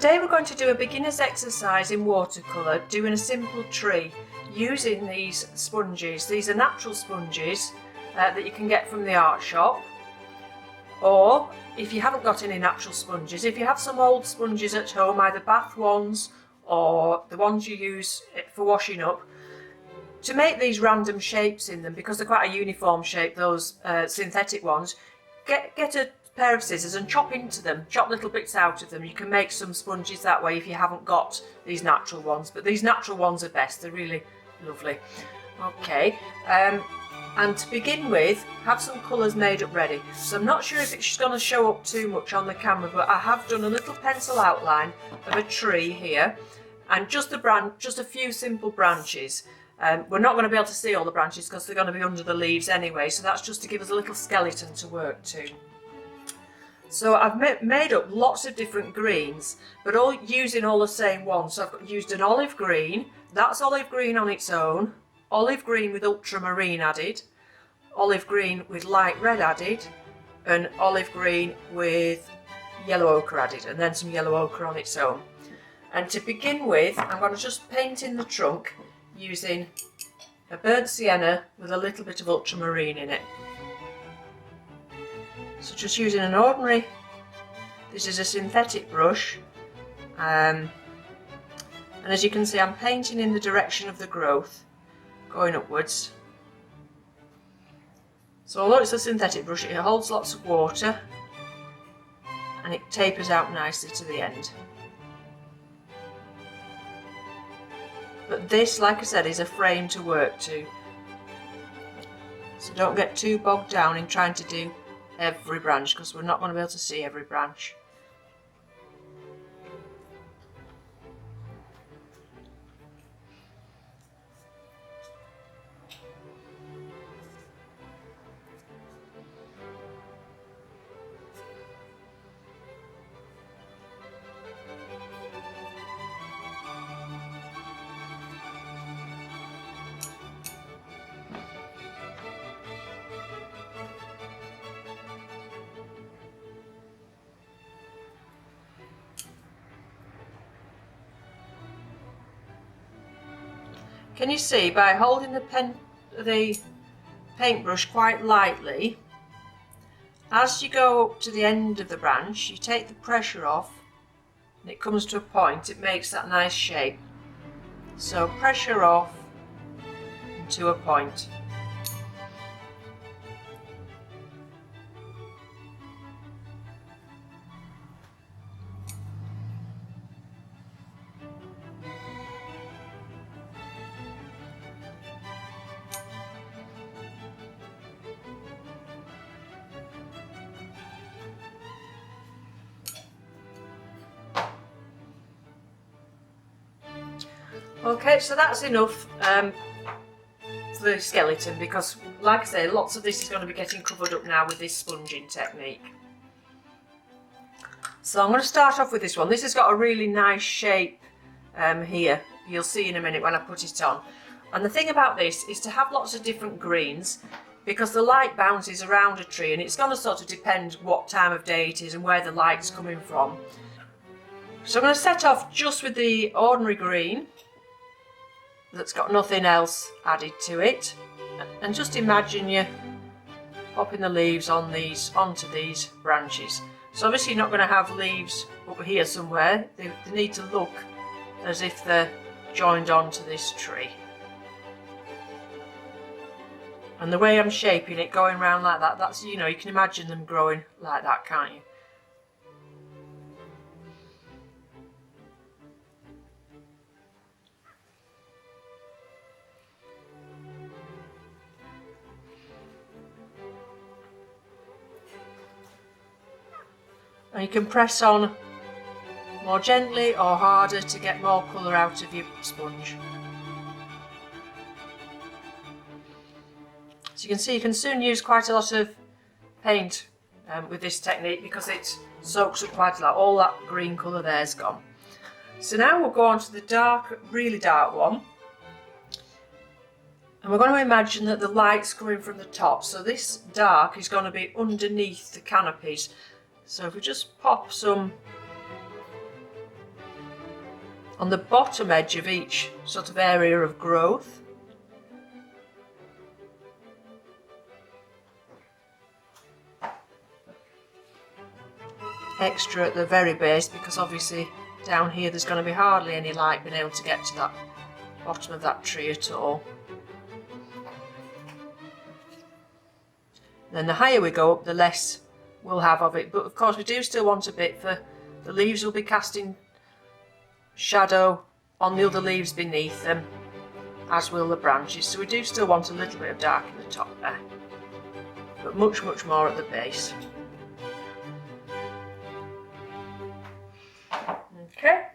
today we're going to do a beginner's exercise in watercolour, doing a simple tree using these sponges. These are natural sponges that you can get from the art shop, or if you haven't got any natural sponges, if you have some old sponges at home, either bath ones or the ones you use for washing up, to make these random shapes in them, because they're quite a uniform shape, those synthetic ones, get a pair of scissors and chop into them, chop little bits out of them. You can make some sponges that way if you haven't got these natural ones, but these natural ones are best, they're really lovely. Okay, and to begin with, have some colours made up ready. So I'm not sure if it's going to show up too much on the camera, but I have done a little pencil outline of a tree here, and just a few simple branches. We're not going to be able to see all the branches because they're going to be under the leaves anyway, so that's just to give us a little skeleton to work to. So I've made up lots of different greens, but all using all the same ones. So I've used an olive green, that's olive green on its own, olive green with ultramarine added, olive green with light red added, and olive green with yellow ochre added, and then some yellow ochre on its own. And to begin with, I'm going to just paint in the trunk using a burnt sienna with a little bit of ultramarine in it. So just using an ordinary, this is a synthetic brush, and as you can see I'm painting in the direction of the growth, going upwards. So although it's a synthetic brush, it holds lots of water and it tapers out nicely to the end. But this, like I said, is a frame to work to, so don't get too bogged down in trying to do every branch, because we're not going to be able to see every branch. Can you see, by holding the paintbrush quite lightly, as you go up to the end of the branch, you take the pressure off and it comes to a point, it makes that nice shape. So pressure off and to a point. Okay, so that's enough for the skeleton, because like I say, lots of this is going to be getting covered up now with this sponging technique. So I'm going to start off with this one. This has got a really nice shape here. You'll see in a minute when I put it on. And the thing about this is to have lots of different greens, because the light bounces around a tree and it's going to sort of depend what time of day it is and where the light's coming from. So I'm going to set off just with the ordinary green that's got nothing else added to it, and just imagine you popping the leaves onto these branches. So obviously you're not going to have leaves over here somewhere, they need to look as if they're joined onto this tree. And the way I'm shaping it, going round like that, that's, you know, you can imagine them growing like that, can't you? And you can press on more gently or harder to get more colour out of your sponge. So you can see you can soon use quite a lot of paint with this technique, because it soaks up quite a lot. All that green colour there's gone. So now we'll go on to the dark, really dark one. And we're going to imagine that the light's coming from the top. So this dark is going to be underneath the canopies. So if we just pop some on the bottom edge of each sort of area of growth. Extra at the very base, because obviously down here there's going to be hardly any light being able to get to that bottom of that tree at all. Then the higher we go up, the less we'll have of it, but of course we do still want a bit for the leaves will be casting shadow on the other leaves beneath them, as will the branches, so we do still want a little bit of dark in the top there, but much more at the base. Okay,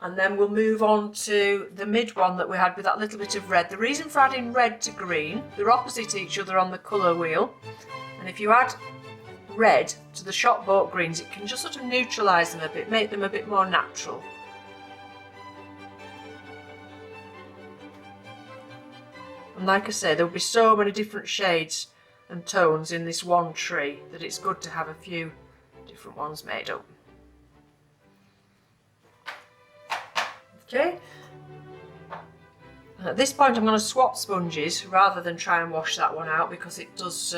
and then we'll move on to the mid one that we had with that little bit of red. The reason for adding red to green, they're opposite each other on the colour wheel, and if you add red to the shop bought greens, it can just sort of neutralise them a bit, make them a bit more natural. And like I say, there'll be so many different shades and tones in this one tree that it's good to have a few different ones made up. Okay, and at this point I'm going to swap sponges rather than try and wash that one out, because it does,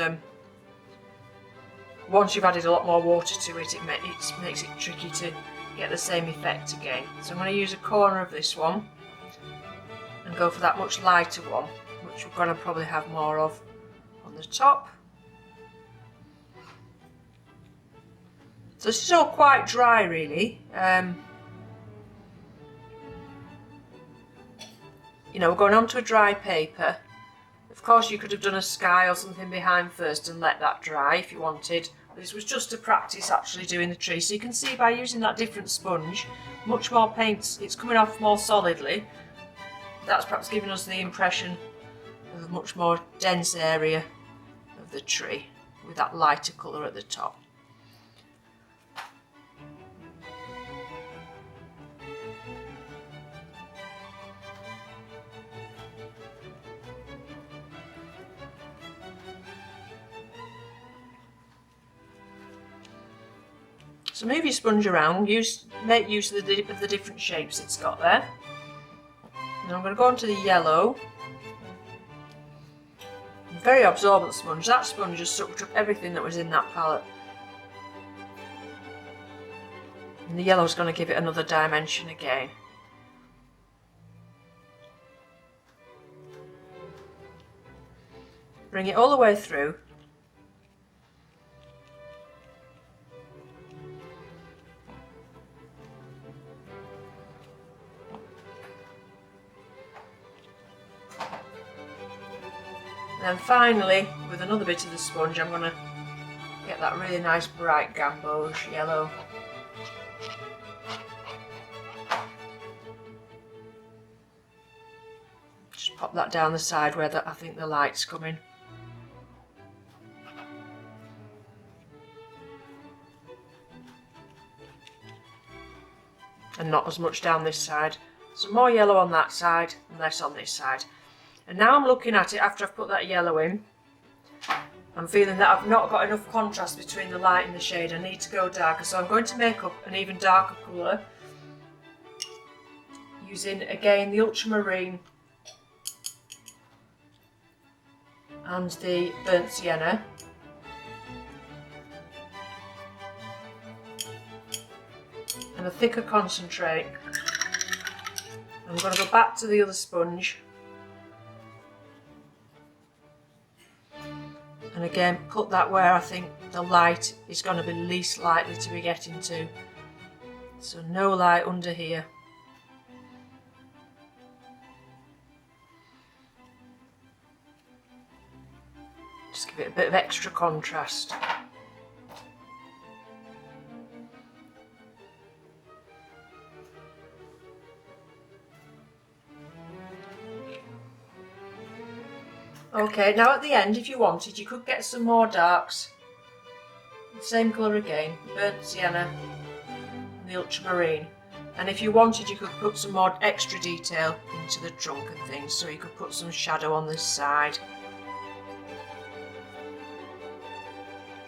once you've added a lot more water to it, it makes it tricky to get the same effect again. So I'm going to use a corner of this one and go for that much lighter one, which we're going to probably have more of on the top. So this is all quite dry really. You know, we're going onto a dry paper. Of course you could have done a sky or something behind first and let that dry if you wanted. This was just to practice actually doing the tree. So you can see by using that different sponge, much more paint, it's coming off more solidly. That's perhaps giving us the impression of a much more dense area of the tree with that lighter colour at the top. So move your sponge around, make use of the different shapes it's got there. And I'm going to go on to the yellow. Very absorbent sponge. That sponge has sucked up everything that was in that palette. And the yellow is going to give it another dimension again. Bring it all the way through. And then finally, with another bit of the sponge, I'm going to get that really nice bright gamboge yellow. Just pop that down the side where I think the light's coming. And not as much down this side. So more yellow on that side and less on this side. And now I'm looking at it after I've put that yellow in. I'm feeling that I've not got enough contrast between the light and the shade. I need to go darker. So I'm going to make up an even darker colour using again the ultramarine and the burnt sienna. And a thicker concentrate. I'm going to go back to the other sponge. And again, put that where I think the light is going to be least likely to be getting to. So no light under here. Just give it a bit of extra contrast. Okay, now at the end, if you wanted, you could get some more darks. Same colour again, burnt sienna and the ultramarine. And if you wanted, you could put some more extra detail into the trunk and things, so you could put some shadow on this side.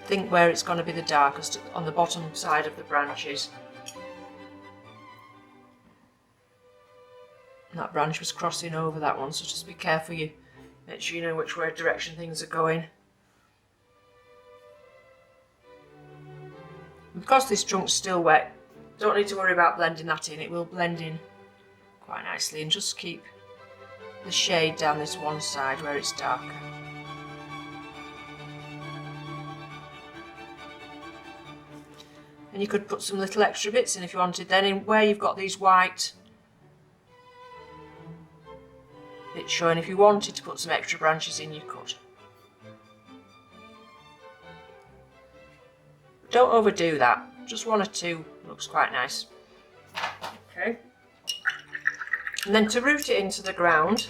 Think where it's going to be the darkest, on the bottom side of the branches. That branch was crossing over that one, so just be careful, you make sure you know which way direction things are going. And because this trunk's still wet, don't need to worry about blending that in. It will blend in quite nicely, and just keep the shade down this one side where it's darker. And you could put some little extra bits in if you wanted. Then in where you've got these white bits showing, if you wanted to put some extra branches in, you could. But don't overdo that. Just one or two looks quite nice. Okay. And then to root it into the ground,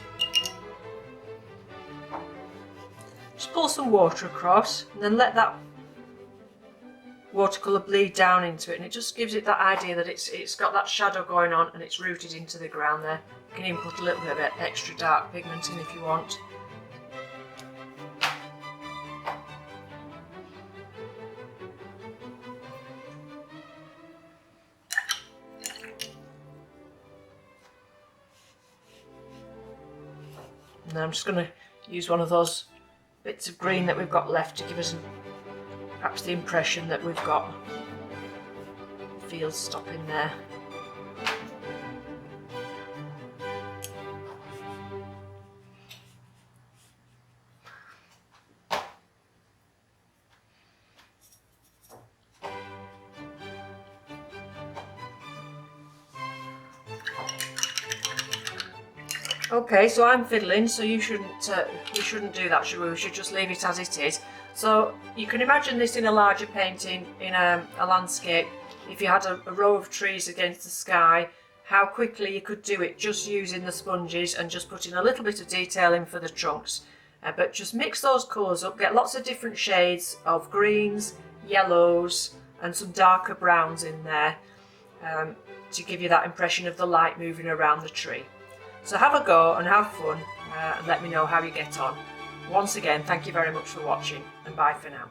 just pull some water across and then let that watercolour bleed down into it, and it just gives it that idea that it's got that shadow going on and it's rooted into the ground there. You can even put a little bit of extra dark pigment in if you want. And then I'm just going to use one of those bits of green that we've got left to give us perhaps the impression that we've got fields stopping there. Okay, so I'm fiddling, so we shouldn't do that, should we? We should just leave it as it is. So you can imagine this in a larger painting, in a landscape. If you had a row of trees against the sky, how quickly you could do it just using the sponges and just putting a little bit of detail in for the trunks. But just mix those colours up, get lots of different shades of greens, yellows and some darker browns in there to give you that impression of the light moving around the tree. So have a go and have fun and let me know how you get on. Once again, thank you very much for watching, and bye for now.